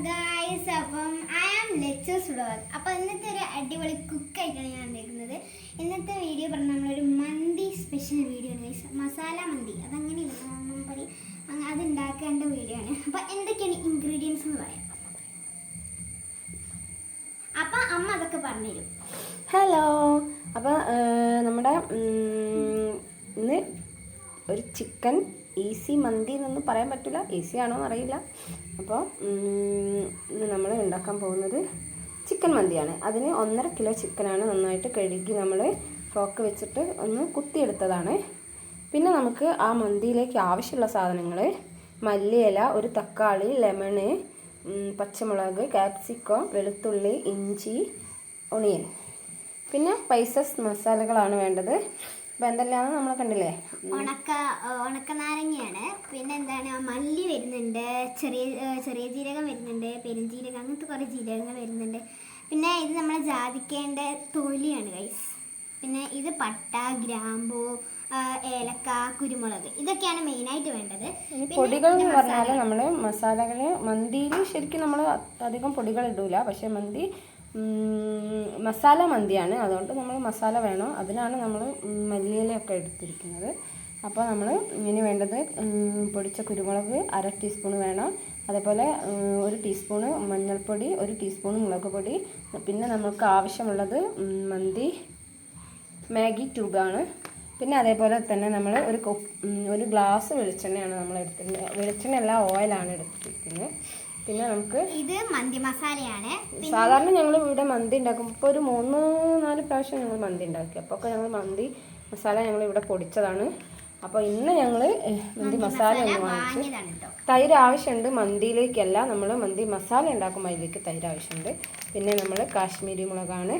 Guys, അപ്പം I am leches vlog. അപ്പോൾ ഇന്നത്തെ ഒരു അടിപൊളി കുക്കായിട്ടാണ് ഞാൻ വന്നിരിക്കുന്നത്. ഇന്നത്തെ വീഡിയോ പറഞ്ഞാൽ നമ്മളൊരു മന്തി സ്പെഷ്യൽ വീഡിയോ ആണ് ഗൈസ്. മസാല മന്തി അതങ്ങനെ അത് ഉണ്ടാക്കേണ്ട വീഡിയോ ആണ്. അപ്പോൾ എന്തൊക്കെയാണ് ഇൻഗ്രീഡിയൻസ് എന്ന് പറയാം. അപ്പം അമ്മ അതൊക്കെ പറഞ്ഞുതരും. ഹലോ. അപ്പോൾ നമ്മുടെ ഇന്ന് ഒരു ചിക്കൻ ഈസി മന്തി എന്നൊന്നും പറയാൻ പറ്റില്ല, ഈസി ആണോ എന്നറിയില്ല. അപ്പോൾ ഇന്ന് നമ്മൾ ഉണ്ടാക്കാൻ പോകുന്നത് ചിക്കൻ മന്തിയാണ്. അതിന് 1.5 കിലോ ചിക്കനാണ് നന്നായിട്ട് കഴുകി നമ്മൾ ഫ്രോക്ക് വെച്ചിട്ട് ഒന്ന് കുത്തിയെടുത്തതാണ്. പിന്നെ നമുക്ക് ആ മന്തിയിലേക്ക് ആവശ്യമുള്ള സാധനങ്ങൾ: മല്ലിയില, ഒരു തക്കാളി, ലെമണ്, പച്ചമുളക്, ക്യാപ്സിക്കം, വെളുത്തുള്ളി, ഇഞ്ചി, ഒണിയൻ. പിന്നെ സ്പൈസസ് മസാലകളാണ് വേണ്ടത്. അപ്പോൾ എന്തെല്ലാം നമ്മൾ കണ്ടില്ലേ? ഉണക്ക നാരങ്ങയാണ്, പിന്നെ എന്താണ് മല്ലി വരുന്നുണ്ട്, ചെറിയ ജീരകം വരുന്നുണ്ട്, പെരുംജീരകം, അങ്ങനത്തെ കുറേ ജീരകങ്ങൾ വരുന്നുണ്ട്. പിന്നെ ഇത് നമ്മൾ ജാതിക്കേണ്ട തൊലിയാണ് ഗൈസ്. പിന്നെ ഇത് പട്ട, ഗ്രാമ്പൂ, ഏലക്ക, കുരുമുളക്, ഇതൊക്കെയാണ് മെയിനായിട്ട് വേണ്ടത്. പൊടികൾ എന്ന് പറഞ്ഞാൽ നമ്മൾ മസാലകൾ മന്തിയിൽ ശരിക്കും നമ്മൾ അധികം പൊടികൾ ഇടൂല, പക്ഷേ മസാല മന്തിയാണ്, അതുകൊണ്ട് നമ്മൾ മസാല വേണം. അതിനാണ് നമ്മൾ മല്ലിയിലൊക്കെ എടുത്തിരിക്കുന്നത്. അപ്പോൾ നമ്മൾ ഇനി വേണ്ടത് പൊടിച്ച കുരുമുളക് 1/2 ടീസ്പൂൺ വേണം. അതേപോലെ 1 ടീസ്പൂണ് മഞ്ഞൾപ്പൊടി, 1 ടീസ്പൂൺ മുളക് പൊടി. പിന്നെ നമുക്ക് ആവശ്യമുള്ളത് മാഗി ട്യൂബാണ്. പിന്നെ അതേപോലെ തന്നെ നമ്മൾ ഒരു ഗ്ലാസ് വെളിച്ചെണ്ണയാണ് നമ്മൾ എടുത്തിട്ടുണ്ട്. വെളിച്ചെണ്ണയല്ല, ഓയിലാണ് എടുത്തിരിക്കുന്നത്. പിന്നെ നമുക്ക് ഇത് മന്തി മസാലയാണ്. സാധാരണ ഞങ്ങൾ ഇവിടെ മന്തി ഉണ്ടാക്കും. ഇപ്പോൾ ഒരു 3-4 പ്രാവശ്യം ഞങ്ങൾ മന്തി ഉണ്ടാക്കി. അപ്പോൾ ഒക്കെ ഞങ്ങൾ മന്തി മസാല ഞങ്ങൾ ഇവിടെ പൊടിച്ചതാണ്. അപ്പോൾ ഇന്ന് ഞങ്ങൾ മന്തി മസാല ഒന്ന് വാങ്ങിച്ചു. തൈര് ആവശ്യമുണ്ട് മന്തിയിലേക്കല്ല, നമ്മൾ മന്തി മസാല ഉണ്ടാക്കുമ്പോൾ അതിലേക്ക് തൈര് ആവശ്യമുണ്ട്. പിന്നെ നമ്മൾ കാശ്മീരി മുളകാണ്,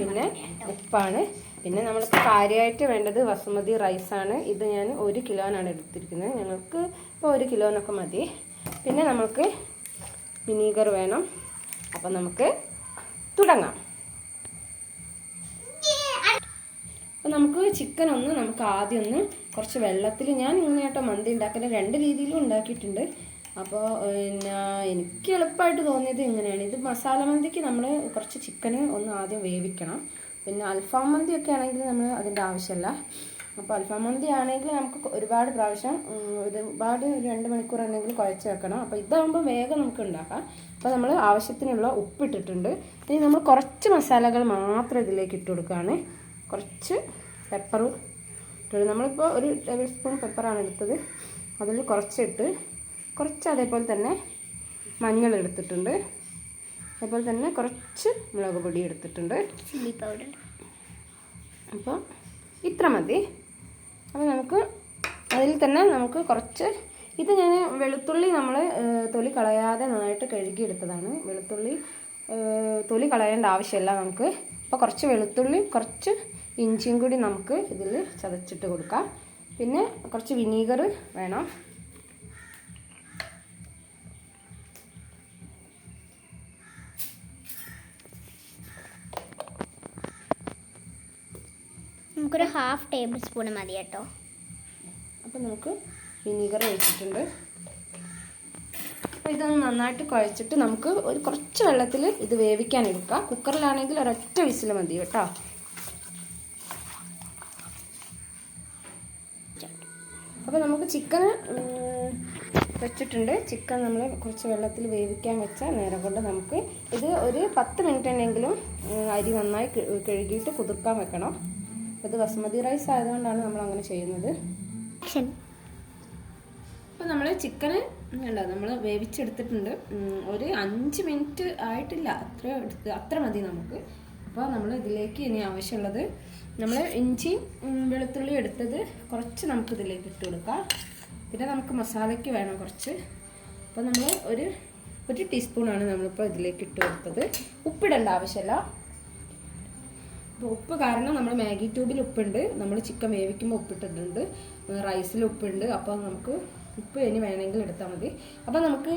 പിന്നെ ഉപ്പാണ്. പിന്നെ നമ്മൾക്ക് കാര്യമായിട്ട് വേണ്ടത് ബസുമതി റൈസാണ്. ഇത് ഞാൻ 1 കിലോനാണ് എടുത്തിരിക്കുന്നത്. ഞങ്ങൾക്ക് ഇപ്പോൾ 1 കിലോനൊക്കെ മതി. പിന്നെ നമുക്ക് വിനീഗർ വേണം. അപ്പം നമുക്ക് തുടങ്ങാം. അപ്പോൾ നമുക്ക് ചിക്കൻ നമുക്ക് ആദ്യം കുറച്ച് വെള്ളത്തിൽ, ഞാൻ ഇങ്ങനെയാട്ടോ മന്തി ഉണ്ടാക്കുന്ന 2 രീതിയിലും ഉണ്ടാക്കിയിട്ടുണ്ട്. അപ്പോൾ പിന്നെ എനിക്ക് എളുപ്പമായിട്ട് തോന്നിയത് ഇങ്ങനെയാണ്. ഇത് മസാല മന്തിക്ക് നമ്മൾ കുറച്ച് ചിക്കന് ആദ്യം വേവിക്കണം. പിന്നെ അൽഫാം മന്തിയൊക്കെ ആണെങ്കിൽ നമ്മൾ അതിൻ്റെ ആവശ്യമില്ല. അപ്പോൾ അൽഫാം മന്തി ആണെങ്കിൽ നമുക്ക് ഒരുപാട് പ്രാവശ്യം 2 മണിക്കൂർ ഉണ്ടെങ്കിൽ കുഴച്ച് വെക്കണം. അപ്പോൾ ഇതാകുമ്പോൾ വേഗം നമുക്ക് ഉണ്ടാക്കാം. അപ്പോൾ നമ്മൾ ആവശ്യത്തിനുള്ള ഉപ്പിട്ടിട്ടുണ്ട്. ഇനി നമ്മൾ കുറച്ച് മസാലകൾ മാത്രം ഇതിലേക്ക് ഇട്ട് കൊടുക്കുകയാണ്. കുറച്ച് പെപ്പർ ഇട്ട്, നമ്മളിപ്പോൾ 1 ടേബിൾ സ്പൂൺ പെപ്പറാണ് എടുത്തത്. അതിൽ കുറച്ച് അതേപോലെ തന്നെ മഞ്ഞൾ എടുത്തിട്ടുണ്ട്. അതേപോലെ തന്നെ കുറച്ച് മുളക് പൊടി എടുത്തിട്ടുണ്ട്, ചില്ലി പൗഡർ. അപ്പോൾ ഇത്ര മതി. അപ്പോൾ നമുക്ക് അതിൽ തന്നെ നമുക്ക് കുറച്ച്, ഇത് ഞാൻ വെളുത്തുള്ളി നമ്മൾ തൊലി കളയാതെ നന്നായിട്ട് കഴുകിയെടുത്തതാണ്. വെളുത്തുള്ളി തൊലി കളയേണ്ട ആവശ്യമില്ല നമുക്ക്. അപ്പോൾ കുറച്ച് വെളുത്തുള്ളി, കുറച്ച് ഇഞ്ചിയും കൂടി നമുക്ക് ഇതിൽ ചതച്ചിട്ട് കൊടുക്കാം. പിന്നെ കുറച്ച് വിനീഗർ വേണം. നമുക്കൊരു 1/2 ടേബിൾ സ്പൂൺ മതി കേട്ടോ. അപ്പോൾ നമുക്ക് വിനീഗർ ഒഴിച്ചിട്ടുണ്ട്. അപ്പോൾ ഇതൊന്ന് നന്നായിട്ട് കുഴച്ചിട്ട് നമുക്ക് കുറച്ച് വെള്ളത്തിൽ ഇത് വേവിക്കാൻ എടുക്കാം. കുക്കറിലാണെങ്കിൽ 1 വിസിൽ മതി കേട്ടോ. അപ്പോൾ നമുക്ക് ചിക്കൻ വെച്ചിട്ടുണ്ട്. ചിക്കൻ നമ്മൾ കുറച്ച് വെള്ളത്തിൽ വേവിക്കാൻ വെച്ച നേരം കൊണ്ട് നമുക്ക് ഇത് ഒരു 10 മിനിറ്റ് എന്നെങ്കിലും അരി നന്നായി കഴുകിയിട്ട് കുതിർക്കാൻ വെക്കണം. ഇത് ബസുമതി റൈസ് ആയതുകൊണ്ടാണ് നമ്മൾ അങ്ങനെ ചെയ്യുന്നത്. അപ്പോൾ നമ്മൾ ചിക്കന് നമ്മൾ വേവിച്ചെടുത്തിട്ടുണ്ട്. ഒരു 5 മിനിറ്റ് ആയിട്ടില്ല, അത്ര മതി നമുക്ക്. അപ്പോൾ നമ്മൾ ഇതിലേക്ക് ഇനി ആവശ്യമുള്ളത്, നമ്മൾ ഇഞ്ചിയും വെളുത്തുള്ളിയും എടുത്തത് കുറച്ച് നമുക്ക് ഇതിലേക്ക് ഇട്ട് കൊടുക്കാം. പിന്നെ നമുക്ക് മസാലയ്ക്ക് വേണം കുറച്ച്. അപ്പോൾ നമ്മൾ ഒരു ടീസ്പൂണാണ് നമ്മളിപ്പോൾ ഇതിലേക്ക് ഇട്ട് കൊടുത്തത്. ഉപ്പിടേണ്ട ആവശ്യമില്ല. ഉപ്പ് കാരണം നമ്മൾ മാഗി ട്യൂബിൽ ഉപ്പുണ്ട്, നമ്മൾ ചിക്കൻ വേവിക്കുമ്പോൾ ഉപ്പിട്ടിട്ടുണ്ട്, റൈസിൽ ഉപ്പുണ്ട്. അപ്പോൾ നമുക്ക് ഉപ്പ് ഇനി വേണമെങ്കിൽ എടുത്താൽ മതി. അപ്പോൾ നമുക്ക്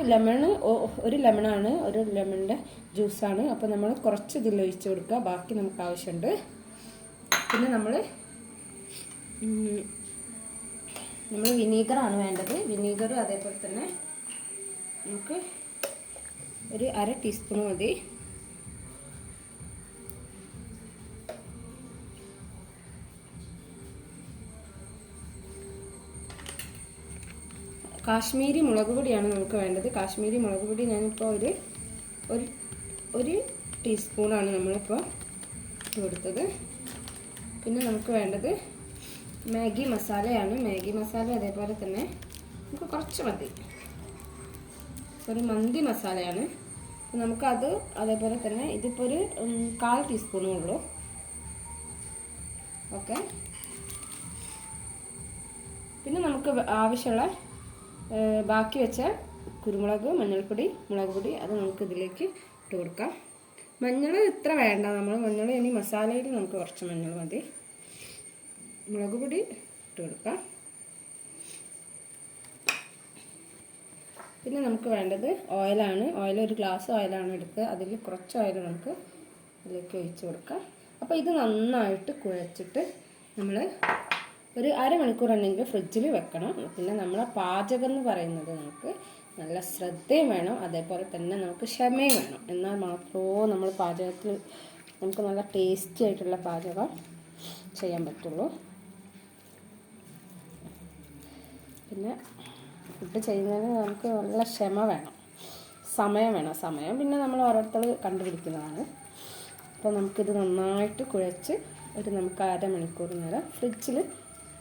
ഒരു ലെമണാണ്, ഒരു ലെമണിൻ്റെ ജ്യൂസാണ്. അപ്പോൾ നമ്മൾ കുറച്ച് ഇതിൽ ഒഴിച്ച് കൊടുക്കുക, ബാക്കി നമുക്ക് ആവശ്യമുണ്ട്. പിന്നെ നമ്മൾ വിനീഗറാണ് വേണ്ടത്. വിനീഗർ അതേപോലെ തന്നെ നമുക്ക് ഒരു 1/2 ടീസ്പൂൺ മതി. കാശ്മീരി മുളക് പൊടിയാണ് നമുക്ക് വേണ്ടത്. കാശ്മീരി മുളക് പൊടി ഞാനിപ്പോൾ ഒരു ടീസ്പൂണാണ് നമ്മളിപ്പോൾ ഇട്ട് കൊടുത്തത്. പിന്നെ നമുക്ക് വേണ്ടത് മാഗി മസാലയാണ്. മാഗി മസാല അതേപോലെ തന്നെ നമുക്ക് കുറച്ച് മതി. ഒരു മന്തി മസാലയാണ്. നമുക്കത് അതേപോലെ തന്നെ ഇതിപ്പോൾ ഒരു 1/4 ടീസ്പൂണേ ഉള്ളൂ. ഓക്കെ. പിന്നെ നമുക്ക് ആവശ്യമുള്ള ബാക്കി വെച്ച കുരുമുളക്, മഞ്ഞൾപ്പൊടി, മുളക് പൊടി അത് നമുക്ക് ഇതിലേക്ക് ഇട്ട് കൊടുക്കാം. മഞ്ഞൾ ഇത്ര വേണ്ട, നമ്മൾ മഞ്ഞൾ ഇനി മസാലയിൽ നമുക്ക് കുറച്ച് മഞ്ഞൾ മതി. മുളക് പൊടി ഇട്ട് കൊടുക്കാം. പിന്നെ നമുക്ക് വേണ്ടത് ഓയിലാണ്. ഓയിൽ ഒരു ഗ്ലാസ് ഓയിലാണ് എടുക്കുക. അതിൽ കുറച്ച് ഓയിൽ നമുക്ക് ഇതിലേക്ക് ഒഴിച്ച് കൊടുക്കാം. അപ്പോൾ ഇത് നന്നായിട്ട് കുഴച്ചിട്ട് നമ്മൾ ഒരു അരമണിക്കൂർ ഉണ്ടെങ്കിൽ ഫ്രിഡ്ജിൽ വെക്കണം. പിന്നെ നമ്മളെ പാചകം എന്ന് പറയുന്നത് നമുക്ക് നല്ല ശ്രദ്ധയും വേണം, അതേപോലെ തന്നെ നമുക്ക് ക്ഷമയും വേണം. എന്നാൽ മാത്രമേ നമ്മൾ പാചകത്തിൽ നമുക്ക് നല്ല ടേസ്റ്റി ആയിട്ടുള്ള പാചകം ചെയ്യാൻ പറ്റുള്ളൂ. പിന്നെ ഫുഡ് ചെയ്യുന്നതിന് നമുക്ക് നല്ല ക്ഷമ വേണം, സമയം വേണം. സമയം പിന്നെ നമ്മൾ ഓരോരുത്തർ കണ്ടുപിടിക്കുന്നതാണ്. അപ്പോൾ നമുക്കിത് നന്നായിട്ട് കുഴച്ച് നമുക്ക് അരമണിക്കൂർ നേരം ഫ്രിഡ്ജിൽ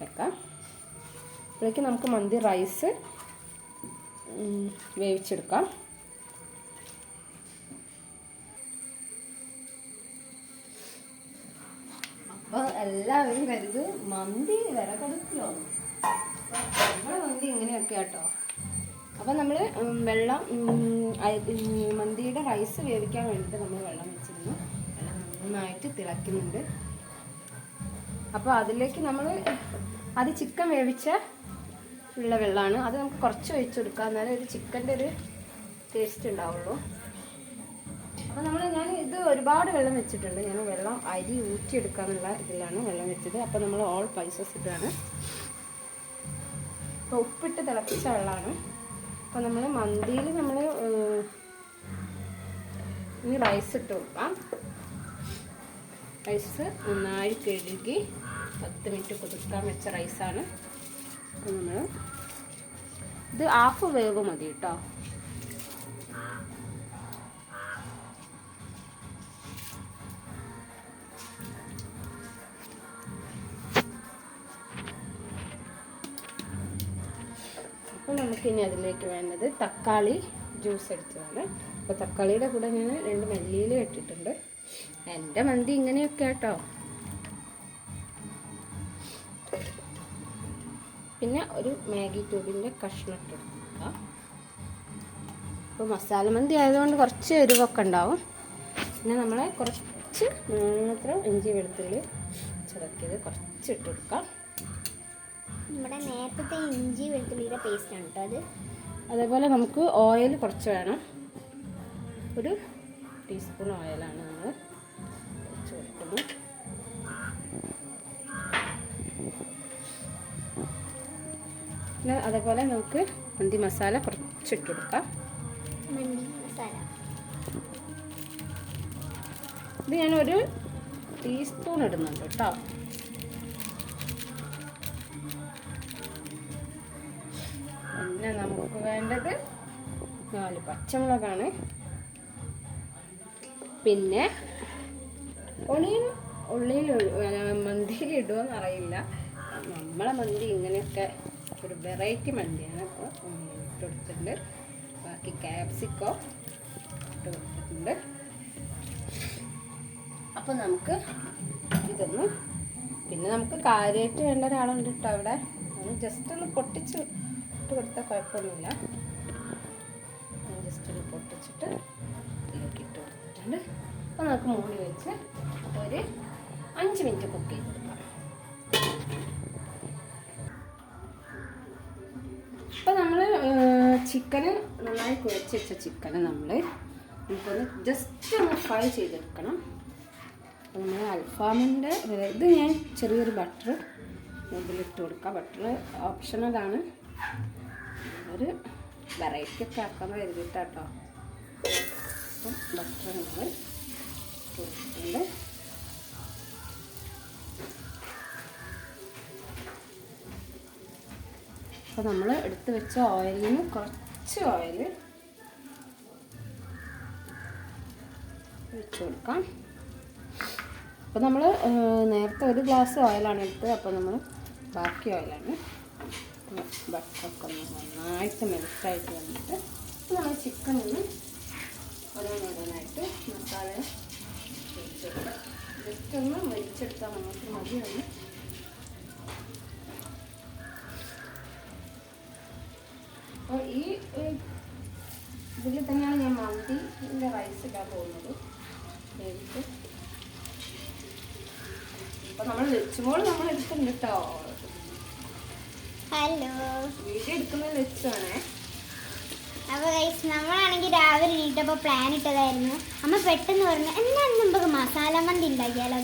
വെക്കാം. അപ്പോഴേക്കും നമുക്ക് മന്തി റൈസ് വേവിച്ചെടുക്കാം. അപ്പോൾ എല്ലാവരും കരുതും മന്തി വിറകടുപ്പിലോ, നമ്മുടെ മന്തി ഇങ്ങനെയൊക്കെ കേട്ടോ. അപ്പം നമ്മൾ വെള്ളം മന്തിയുടെ റൈസ് വേവിക്കാൻ വേണ്ടിയിട്ട് നമ്മൾ വെള്ളം വെച്ചിരുന്നു. വെള്ളം നന്നായിട്ട് തിളയ്ക്കുന്നുണ്ട്. അപ്പോൾ അതിലേക്ക് നമ്മൾ അത് ചിക്കൻ വേവിച്ച ഉള്ള വെള്ളമാണ്. അത് നമുക്ക് കുറച്ച് ഒഴിച്ചു കൊടുക്കാം, എന്നാലേ ഒരു ചിക്കൻ്റെ ഒരു ടേസ്റ്റ് ഉണ്ടാവുള്ളൂ. അപ്പോൾ ഞാൻ ഇത് ഒരുപാട് വെള്ളം വെച്ചിട്ടുണ്ട്. ഞാൻ വെള്ളം അരി ഊറ്റിയെടുക്കാനുള്ള ഇതിലാണ് വെള്ളം വെച്ചത്. അപ്പോൾ നമ്മൾ ഓൾ സ്പൈസസ് ഇട്ടാണ്. അപ്പോൾ ഉപ്പിട്ട് തിളപ്പിച്ച വെള്ളമാണ്. അപ്പോൾ നമ്മൾ മന്തിയിൽ നമ്മൾ ഇനി റൈസ് ഇട്ട് കൊടുക്കാം. റൈസ് നന്നായി കഴുകി 10 മിനിറ്റ് കുതിർക്കാൻ വെച്ച റൈസാണ്. അപ്പോൾ നമ്മൾ ഇത് 1/2 വേവ് മതി കേട്ടോ. അപ്പോൾ നമുക്കിനി അതിലേക്ക് വേണ്ടത് തക്കാളി ജ്യൂസ് എടുത്തതാണ്. അപ്പോൾ തക്കാളിയുടെ കൂടെ ഞാൻ 2 മല്ലിയില ഇട്ടിട്ടുണ്ട്. എൻ്റെ മന്തി ഇങ്ങനെയൊക്കെ കേട്ടോ. പിന്നെ ഒരു മാഗി ട്യൂബിൻ്റെ കഷ്ണം ഇട്ടെടുക്കുക. അപ്പോൾ മസാല മന്തി ആയതുകൊണ്ട് കുറച്ച് എരിവൊക്കെ ഉണ്ടാവും. പിന്നെ നമ്മളെ കുറച്ച് മാത്രം ഇഞ്ചി വെളുത്തുള്ളി ചതക്കിയത് കുറച്ച് ഇട്ട് കൊടുക്കാം. നമ്മുടെ നേരത്തെ ഇഞ്ചി വെളുത്തുള്ളിയുടെ പേസ്റ്റാണ് കേട്ടോ അത്. അതേപോലെ നമുക്ക് ഓയിൽ കുറച്ച് വേണം. ഒരു ടീസ്പൂൺ ഓയിലാണ് നമ്മൾ ഒഴിച്ച് കൊടുക്കുന്നത്. പിന്നെ അതേപോലെ നമുക്ക് മന്തി മസാല കുറച്ചിട്ട് കൊടുക്കാം. മന്തി മസാല ഇത് ഞാനൊരു ടീസ്പൂൺ ഇടുന്നുണ്ട് കേട്ടോ. പിന്നെ നമുക്ക് വേണ്ടത് 4 പച്ചമുളകാണ്. പിന്നെ ഉള്ളിയിൽ മന്തിയിൽ ഇടുമെന്ന് അറിയില്ല. നമ്മളെ മന്തി ഇങ്ങനെയൊക്കെ ഒരു വെറൈറ്റി മന്തിയാണ്. അപ്പോൾ ഇട്ട് കൊടുത്തിട്ടുണ്ട്. ബാക്കി ക്യാപ്സിക്കോ ഇട്ട് കൊടുത്തിട്ടുണ്ട്. അപ്പോൾ നമുക്ക് ഇതൊന്ന്, പിന്നെ നമുക്ക് കാര്യമായിട്ട് വേണ്ട ഒരാളുണ്ട് കേട്ടോ അവിടെ. അത് ജസ്റ്റ് ഒന്ന് പൊട്ടിച്ച് ഇട്ട് കൊടുത്താൽ കുഴപ്പമൊന്നുമില്ല. ജസ്റ്റ് ഒന്ന് പൊട്ടിച്ചിട്ട് ഇതിലേക്ക് ഇട്ട് കൊടുത്തിട്ടുണ്ട്. അപ്പോൾ നമുക്ക് മൂടി വെച്ച് ഒരു 5 മിനിറ്റ് കുക്ക് ചെയ്തെടുക്കാം. അപ്പോൾ നമ്മൾ ചിക്കന് നന്നായി കുഴച്ച് വെച്ച ചിക്കന് നമുക്കൊന്ന് ജസ്റ്റ് ഒന്ന് ഫ്രൈ ചെയ്തെടുക്കണം. അപ്പോൾ നമ്മൾ അൽഫാമിൻ്റെ ഇത് ഞാൻ ചെറിയൊരു ബട്ടർ ഇതിലിട്ട് കൊടുക്കാം. ബട്ടർ ഓപ്ഷണലാണ്, ഒരു വെറൈറ്റി ഒക്കെ ആക്കാൻ കരുതിയിട്ടാട്ടോ. അപ്പം ബട്ടർ നമ്മൾ കൊടുത്തിട്ടുണ്ട്. അപ്പോൾ നമ്മൾ എടുത്ത് വെച്ച ഓയിലിൽ നിന്ന് കുറച്ച് ഓയിൽ ഒഴിച്ച് കൊടുക്കാം. അപ്പോൾ നമ്മൾ നേരത്തെ ഒരു ഗ്ലാസ് ഓയിലാണ് എടുത്തത്, അപ്പോൾ നമ്മൾ ബാക്കി ഓയിലാണ്. ബട്ടറൊക്കെ ഒന്ന് നന്നായിട്ട് മെൽറ്റായിട്ട് വന്നിട്ട് നമ്മൾ ചിക്കൻ ഒന്ന് ഓരോന്നോരോന്നായിട്ട് മസാല ഒഴിച്ചെടുക്കാം. ജസ്റ്റ് ഒന്ന് വലിച്ചെടുത്താൽ മാത്രം മതിയാണ്. അപ്പോൾ ഈ ഇതിൽ തന്നെയാണ് ഞാൻ മന്തിൻ്റെ റൈസ് ഇടാൻ പോകുന്നത്. അപ്പോൾ നമ്മൾ വെച്ചുമ്പോൾ നമ്മൾ എടുക്കുന്നുണ്ട് കേട്ടോ. ഹലോ, വീഡിയോ എടുക്കുന്നത് വെച്ചാണേ. അപ്പോൾ ഗൈസ് നമ്മളാണെങ്കിൽ രാവിലെ എണീറ്റപ്പോൾ പ്ലാൻ ഇട്ടതായിരുന്നു. അമ്മ പെട്ടെന്ന് പറഞ്ഞു എന്നാ നമുക്ക് മസാല മന്തി ഉണ്ടാക്കിയാലോ.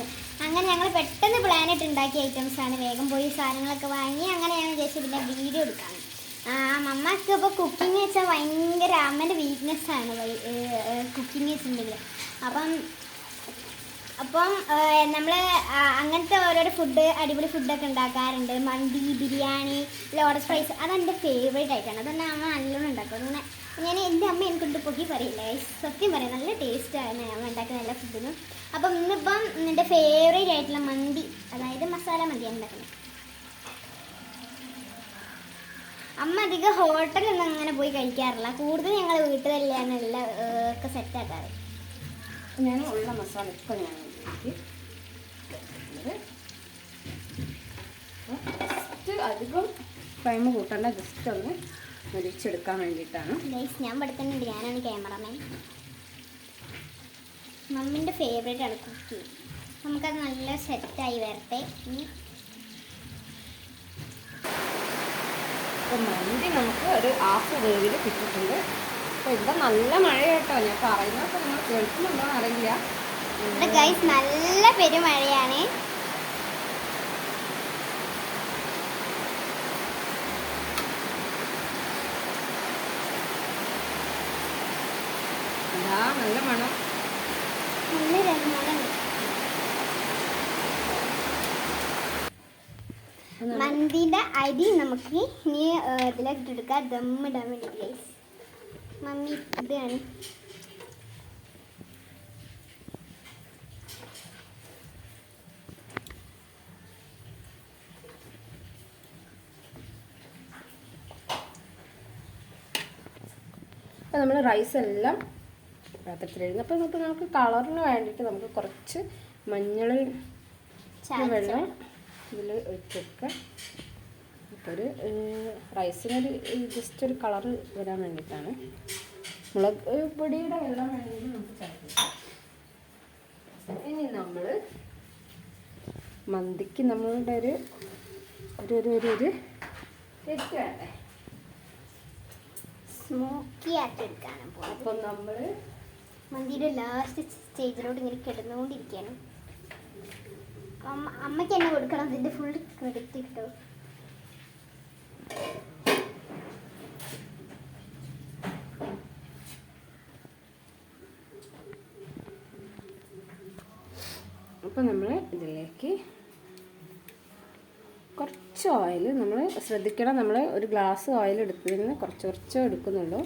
അങ്ങനെ ഞങ്ങൾ പെട്ടെന്ന് പ്ലാൻ ഇട്ട് ഉണ്ടാക്കിയ ഐറ്റംസാണ്. വേഗം പോയി സാധനങ്ങളൊക്കെ വാങ്ങി അങ്ങനെയാണ് വിചാരിച്ചത് പിന്നെ വീഡിയോ എടുക്കാൻ. മമ്മക്ക് ഇപ്പോൾ കുക്കിംഗ് വെച്ചാൽ ഭയങ്കര അമ്മേൻ്റെ വീക്ക്നെസ്സാണ് കുക്കിംഗ് വെച്ചിട്ടുണ്ടെങ്കിൽ. അപ്പം നമ്മൾ അങ്ങനത്തെ ഓരോരോ ഫുഡ് അടിപൊളി ഫുഡൊക്കെ ഉണ്ടാക്കാറുണ്ട്. മന്തി, ബിരിയാണി, ലോഡഡ് ഫ്രൈസ് അതെൻ്റെ ഫേവറേറ്റ് ആയിട്ടാണ്. അതെന്നെ അമ്മ നല്ലോണം ഉണ്ടാക്കും. അങ്ങനെ ഞാൻ എൻ്റെ അമ്മ എനിക്കൊണ്ട് പൊക്കി പറയില്ല, സത്യം പറയാം നല്ല ടേസ്റ്റാണ് അമ്മ ഉണ്ടാക്കുന്ന എല്ലാ ഫുഡിനും. അപ്പം ഇന്നിപ്പം എൻ്റെ ഫേവറേറ്റ് ആയിട്ടുള്ള മന്തി, അതായത് മസാല മന്തിയാണ് ഉണ്ടാക്കുന്നത്. അമ്മ അധികം ഹോട്ടലൊന്നും അങ്ങനെ പോയി കഴിക്കാറില്ല, കൂടുതൽ ഞങ്ങൾ വീട്ടിൽ തന്നെയാണ് എല്ലാം ഒക്കെ സെറ്റാക്കാറ്. ഞാൻ ഉള്ള മസാല ഇപ്പം ഞാൻ ജസ്റ്റ് അധികം ടൈം കൂട്ടണ്ട, ജസ്റ്റ് ഒന്ന് മരിച്ചെടുക്കാൻ വേണ്ടിയിട്ടാണ്. ഞാൻ പഠിക്കുന്നുണ്ട്, ഞാനാണ് ക്യാമറമാൻ. മമ്മിൻ്റെ ഫേവറേറ്റ് ആണ് കുക്കിംഗ്. നമുക്കത് നല്ല സെറ്റായി വരട്ടെ. ഇനി അപ്പോൾ മന്തി നമുക്ക് ഒരു ഹാഫ് വേവിൽ കിട്ടിയിട്ടുണ്ട്. അപ്പോൾ ഇവിടെ നല്ല മഴ കേട്ടോ, ഞാൻ പറയുന്നതൊക്കെ നിങ്ങൾ കേൾക്കുന്നുണ്ടോ അറിയില്ല. ഇവിടെ ഗൈസ് നല്ല പെരുമഴയാണ്. നല്ല മണം, നല്ല രസമാണ്. മന്തിയുടെ അരി നമുക്ക് ഇനി ഇതിലേക്ക് ഇട്ടെടുക്കാം, ദമ്മിടാൻ വേണ്ടി ഗൈസ്. മമ്മി ഇതാണ് അപ്പോൾ നമ്മൾ റൈസ് എല്ലാം പാത്രത്തിലിരുന്നു. അപ്പോൾ നമുക്ക് കളറിന് വേണ്ടിയിട്ട് നമുക്ക് കുറച്ച് മഞ്ഞൾ വെള്ളം ഇതിൽ ഒഴിച്ചെടുക്കാം. അപ്പോൾ ഒരു റൈസിനൊരു ജസ്റ്റ് ഒരു കളറ് വരാൻ വേണ്ടിയിട്ടാണ്. മുളക് പൊടിയുടെ വെള്ളം വേണമെങ്കിൽ നമുക്ക് ചേർക്കാം. ഇനി നമ്മൾ മന്തിക്ക് നമ്മളുടെ ഒരു ടേസ്റ്റ് വേണ്ടേ, സ്മോക്കി ആക്കി എടുക്കാനും പോകും. അപ്പം നമ്മൾ മന്തിയുടെ ലാസ്റ്റ് സ്റ്റേജിലോട്ട് ഇങ്ങനെ കിടന്നുകൊണ്ടിരിക്കുകയാണ്. അമ്മയ്ക്ക് എന്നെ കൊടുക്കണം, അതിൻ്റെ ഫുൾ ക്രെഡിറ്റ് കിട്ടും. അപ്പോൾ നമ്മൾ ഇതിലേക്ക് കുറച്ച് ഓയിൽ നമ്മൾ ശ്രദ്ധിക്കണം. നമ്മൾ ഒരു ഗ്ലാസ് ഓയിൽ എടുത്തതിൽ നിന്ന് കുറച്ച് എടുക്കുന്നുള്ളൂ.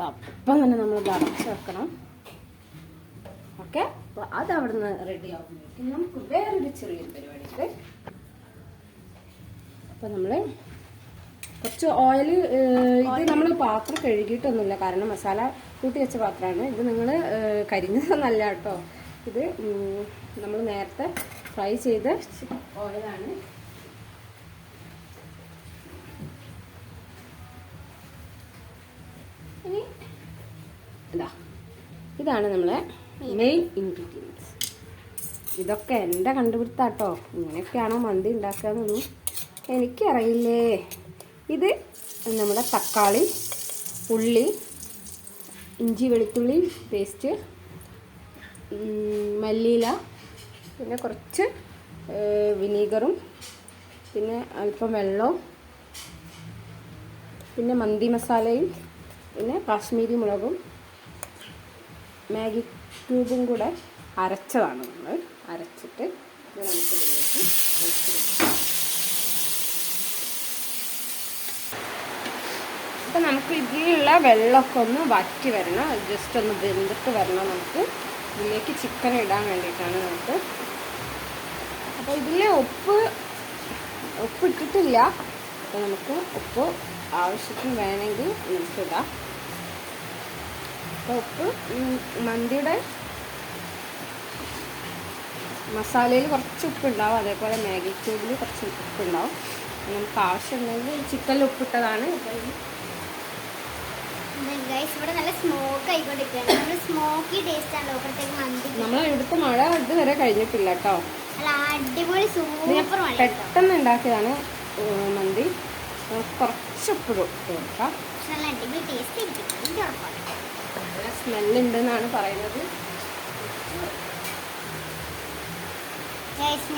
അപ്പം തന്നെ നമ്മൾ ഇത് അടച്ച് വെക്കണം. ഓക്കെ, അപ്പോൾ അത് അവിടെ നിന്ന് റെഡി ആകുമ്പോഴേക്കും നമുക്ക് വേറൊരു ചെറിയൊരു പരിപാടിയുണ്ട്. അപ്പോൾ നമ്മൾ കുറച്ച് ഓയിൽ, ഇത് നമ്മൾ പാത്രം കഴുകിയിട്ടൊന്നുമില്ല, കാരണം മസാല കൂട്ടി വെച്ച പാത്രമാണ് ഇത്. നിങ്ങൾ കരിഞ്ഞതൊന്നല്ല കേട്ടോ, ഇത് നമ്മൾ നേരത്തെ ഫ്രൈ ചെയ്ത ഓയിലാണ്. ഇനി ഇതാണ് നമ്മളെ മെയിൻ ഇൻഗ്രീഡിയൻസ്. ഇതൊക്കെ എൻ്റെ കണ്ടുപിടുത്താട്ടോ, ഇങ്ങനെയൊക്കെയാണോ മന്തി ഉണ്ടാക്കാന്നൊന്നും എനിക്കറിയില്ലേ. ഇത് നമ്മുടെ തക്കാളി, ഉള്ളി, ഇഞ്ചി വെളുത്തുള്ളി പേസ്റ്റ്, മല്ലിയില, പിന്നെ കുറച്ച് വിനീഗറും, പിന്നെ അല്പം വെള്ളവും, പിന്നെ മന്തി മസാലയും പിന്നെ കാശ്മീരി മുളകും മാഗി ക്യൂബും കൂടെ അരച്ചതാണ് നമ്മൾ. അരച്ചിട്ട് ഇത് നമുക്കിതിലേക്ക് ഒഴിച്ചെടുക്കാം. അപ്പം നമുക്ക് ഇതിലുള്ള വെള്ളമൊക്കെ ഒന്ന് വറ്റി വരണം, ജസ്റ്റ് ഒന്ന് വെന്തിട്ട് വരണം. നമുക്ക് ഇതിലേക്ക് ചിക്കൻ ഇടാൻ വേണ്ടിയിട്ടാണ് നമുക്ക്. അപ്പോൾ ഇതിൽ ഉപ്പ് ഇട്ടിട്ടില്ല. അപ്പോൾ നമുക്ക് ഉപ്പ് ആവശ്യത്തിന് വേണമെങ്കിൽ നമുക്കിടാം. അപ്പോൾ ഉപ്പ് മന്തിയുടെ മസാലയിൽ കുറച്ച് ഉപ്പുണ്ടാവും, അതേപോലെ മാഗി ക്യൂബിൽ കുറച്ച് ഉപ്പുണ്ടാവും. നമുക്ക് ആവശ്യമുണ്ടെങ്കിൽ ചിക്കനിൽ ഉപ്പിട്ടതാണ്. ഇവിടെ നല്ല സ്മോക്ക് ആയിക്കൊണ്ടിരിക്കുകയാണ്. സ്മോക്കി ടേസ്റ്റ് ആണ് ലോകത്തേക്ക് മന്തി. നമ്മൾ ഇവിടുത്തെ മഴ ഇതുവരെ കഴിഞ്ഞിട്ടില്ല കേട്ടോ. അല്ല, അടിപൊളി സൂപ്പർ മഴ. പെട്ടെന്ന് ഉണ്ടാക്കിയതാണ് മന്തി. കുറച്ച് ഉപ്പ് കൊടുക്കാം. നല്ല അടിപൊളി ടേസ്റ്റ് ആയിരിക്കും. നല്ല സ്മെല്ലുണ്ടെന്നാണ് പറയുന്നത്.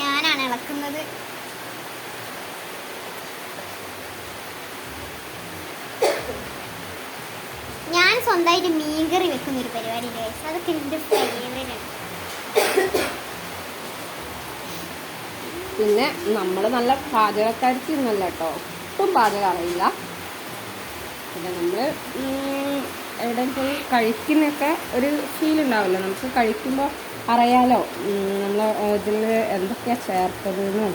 ഞാനാണ് ഇളക്കുന്നത്. ഞാൻ സ്വന്തമായിട്ട് മീൻകറി വെക്കുന്ന ഒരു പരിപാടി, അതൊക്കെ എൻ്റെ ഫേവറേറ്റ് ആണ്. പിന്നെ നമ്മൾ നല്ല പാചകക്കാരിക്കൊന്നല്ല കേട്ടോ, ഒട്ടും പാചകം അറിയില്ല. പിന്നെ നമ്മൾ എവിടെ പോയി കഴിക്കുന്നൊക്കെ ഒരു ഫീൽ ഉണ്ടാവില്ല. നമുക്ക് കഴിക്കുമ്പോൾ അറിയാലോ നമ്മൾ ഇതിൽ എന്തൊക്കെയാണ് ചേർത്തതെന്നും.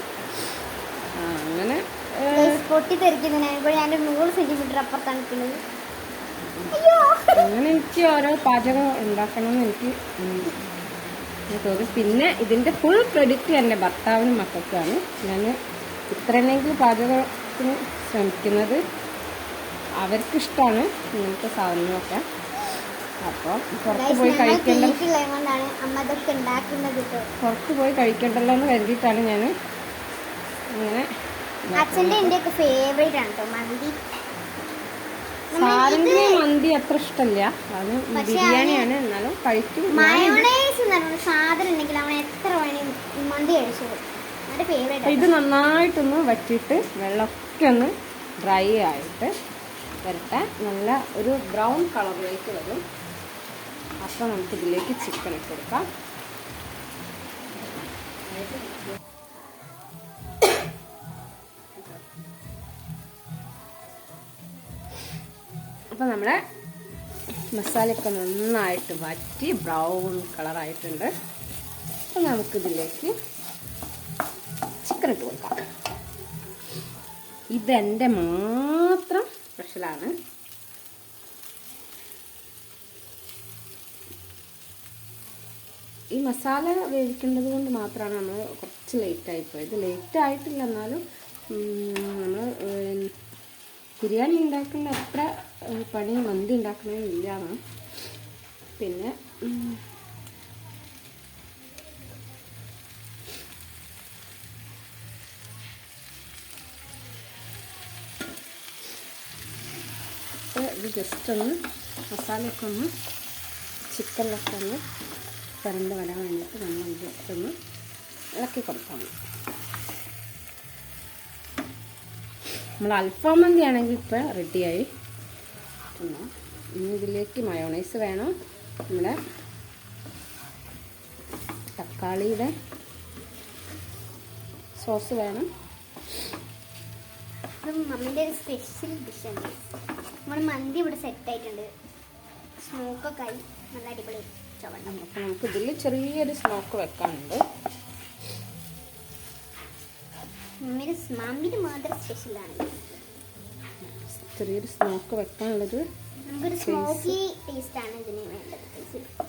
അങ്ങനെ പൊട്ടിത്തെറിക്കുന്നതിനാണ് ഞാൻ 100 സെന്റിമീറ്റർ അപ്പുറത്താണ് നിൽക്കുന്നത്. അങ്ങനെ എനിക്ക് ഓരോ പാചകം ഉണ്ടാക്കണമെന്ന് എനിക്ക് തോന്നി. പിന്നെ ഇതിൻ്റെ ഫുൾ ക്രെഡിറ്റ് എൻ്റെ ഭർത്താവിനും മക്കൾക്കാണ്. ഞാൻ ഇത്രയെങ്കിലും പാചകത്തിന് ശ്രമിക്കുന്നത്. അവർക്കിഷ്ടമാണ് ഇങ്ങനത്തെ സാധനങ്ങളൊക്കെ. അപ്പോൾ പുറത്ത് പോയി കഴിക്കണ്ടല്ലോ എന്ന് കരുതിയിട്ടാണ് ഞാൻ ഇങ്ങനെ. അച്ഛൻ്റെ എൻ്റെ ഫേവറേറ്റ് ആണ് കേട്ടോ മന്തി. സാറിന് മന്തി അത്ര ഇഷ്ടമല്ല, അത് ബിരിയാണിയാണ്. എന്നാലും കഴിക്കും. മയോണൈസ് സാധനം ഉണ്ടെങ്കിൽ അവൻ എത്ര വേണേലും മന്തി കഴിച്ചോളും. എൻ്റെ ഫേവറേറ്റ്. ഇത് നന്നായിട്ടൊന്ന് വറ്റിയിട്ട് വെള്ളമൊക്കെ ഒന്ന് ഡ്രൈ ആയിട്ട് വരട്ടെ. നല്ല ഒരു ബ്രൗൺ കളറിലേക്ക് വരും. അപ്പോൾ നമുക്കിതിലേക്ക് ചിക്കൻ ഇട്ട് കൊടുക്കാം. അപ്പോൾ നമ്മുടെ മസാലയൊക്കെ നന്നായിട്ട് വറ്റി ബ്രൗൺ കളറായിട്ടുണ്ട്. അപ്പോൾ നമുക്കിതിലേക്ക് ചിക്കൻ ഇട്ട് കൊടുക്കാം. ഇതെൻ്റെ മാത്രം സ്പെഷ്യലാണ്. ഈ മസാല വേവിക്കേണ്ടത് കൊണ്ട് മാത്രമാണ് നമ്മൾ കുറച്ച് ലേറ്റായിപ്പോയത്. ലേറ്റ് ആയിട്ടില്ല, എന്നാലും നമ്മൾ ബിരിയാണി ഉണ്ടാക്കുന്ന അത്ര പണി മന്തി ഉണ്ടാക്കുന്നതിനില്ലാണ്. പിന്നെ ഇത് ജസ്റ്റ് ഒന്ന് മസാലയൊക്കെ ഒന്ന് ചിക്കനിലൊക്കെ ഒന്ന് കരണ്ട് വരാൻ വേണ്ടിയിട്ട് നമ്മൾ ജസ്റ്റ് ഒന്ന് ഇളക്കി കൊടുക്കണം. നമ്മൾ അൽഫാം മന്തി ആണെങ്കിൽ ഇപ്പോൾ റെഡിയായി. പിന്നെ ഇനി ഇതിലേക്ക് മയോണൈസ് വേണം. നമ്മുടെ തക്കാളിയുടെ സോസ് വേണം. മമ്മിൻ്റെ ഒരു സ്പെഷ്യൽ ഡിഷാണ്. നമ്മൾ മന്തി ഇവിടെ സെറ്റായിട്ടുണ്ട്. സ്മോക്കൊക്കെ ആയി നല്ല അടിപൊളി ചുവണ്ണം. അപ്പം നമുക്ക് ഇതിൽ ചെറിയൊരു സ്മോക്ക് വെക്കാനുണ്ട്. മമ്മിൻ്റെ മാത്രം സ്പെഷ്യലാണ്. ചെറിയൊരു സ്മോക്ക് വെക്കാനുള്ളത്. നമുക്കൊരു സ്മോക്കി ടേസ്റ്റ് ആണ് ഇതിന് വേണ്ടത്.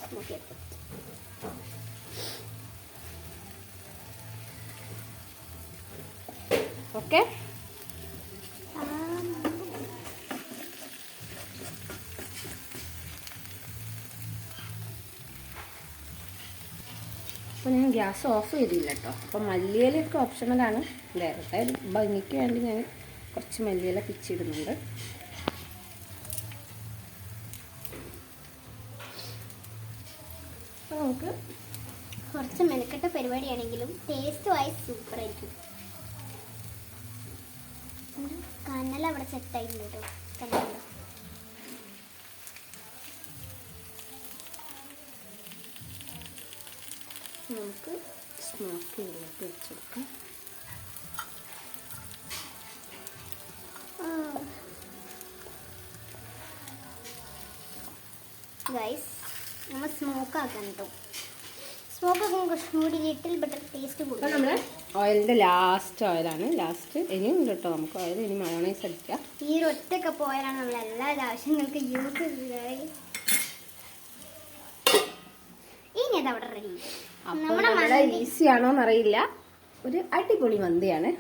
Smoky effect. ഓക്കെ, അപ്പോൾ ഞാൻ ഗ്യാസ് ഓഫ് ചെയ്തില്ല കേട്ടോ. അപ്പം മല്ലിയിലൊക്കെ ഓപ്ഷണലാണ്. വേറെ ഭംഗിക്ക് വേണ്ടി ഞാൻ കുറച്ച് മല്ലിയില പിച്ചിടുന്നുണ്ട്. അപ്പോൾ നമുക്ക് കുറച്ച് മെനക്കെട്ട പരിപാടിയാണെങ്കിലും ടേസ്റ്റ് വൈസ് സൂപ്പർ ആയിരിക്കും. കനൽ അവിടെ സെറ്റായിട്ടുണ്ട് കേട്ടോ. കണ്ടോ? നമുക്ക് സ്മോക്ക് ചെയ്തിട്ട് വെച്ചെടുക്കാം. ഗൈസ് നമ്മൾ സ്മോക്ക് ആക്കാൻ കേട്ടോ. സ്മോക്ക് ആക്കുമ്പോൾ കുറച്ചും കൂടി ലിറ്റിൽ ബെറ്റർ ടേസ്റ്റ് അപ്പോൾ കൂടും. നമ്മൾ ഓയിലിൻ്റെ ലാസ്റ്റ് ഓയിലാണ്. ലാസ്റ്റ് ഇനിയും ഉണ്ട് കേട്ടോ നമുക്ക് ഓയിൽ. ഇനി മയോണൈസ് അടിക്കാം. ഈ ഒരു ഒറ്റ കപ്പ് ഓയിലാണ് നമ്മൾ എല്ലാ ആവശ്യങ്ങൾക്ക് യൂസ് ചെയ്യുന്നത്. ഇനി അത് അവിടെ റെഡി. അപ്പോൾ നമ്മുടെ ഈസി ആണോന്ന് അറിയില്ല, ഒരു അടിപൊളി മന്തിയാണ്.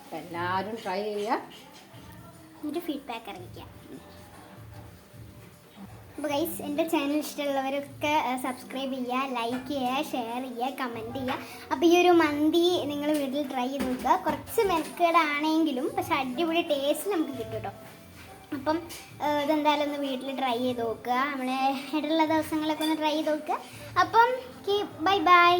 അപ്പോൾ എല്ലാവരും ട്രൈ ചെയ്യുക, എന്നിട്ട് ഫീഡ്ബാക്ക് അറിയിക്കാം. അപ്പോൾ ഗൈസ്, എൻ്റെ ചാനൽ ഇഷ്ടമുള്ളവരൊക്കെ സബ്സ്ക്രൈബ് ചെയ്യുക, ലൈക്ക് ചെയ്യുക, ഷെയർ ചെയ്യുക, കമൻറ്റ് ചെയ്യുക. അപ്പോൾ ഈ ഒരു മന്തി നിങ്ങൾ വീട്ടിൽ ട്രൈ ചെയ്ത് നോക്കുക. കുറച്ച് മെനക്കേടാണെങ്കിലും പക്ഷെ അടിപൊളി ടേസ്റ്റ് നമുക്ക് കിട്ടും കേട്ടോ. അപ്പം ഇതെന്തായാലും ഒന്ന് വീട്ടിൽ ട്രൈ ചെയ്ത് നോക്കുക. നമ്മളെ ഇടയുള്ള ദിവസങ്ങളൊക്കെ ഒന്ന് ട്രൈ ചെയ്ത് നോക്കുക. അപ്പം ബൈ ബൈ.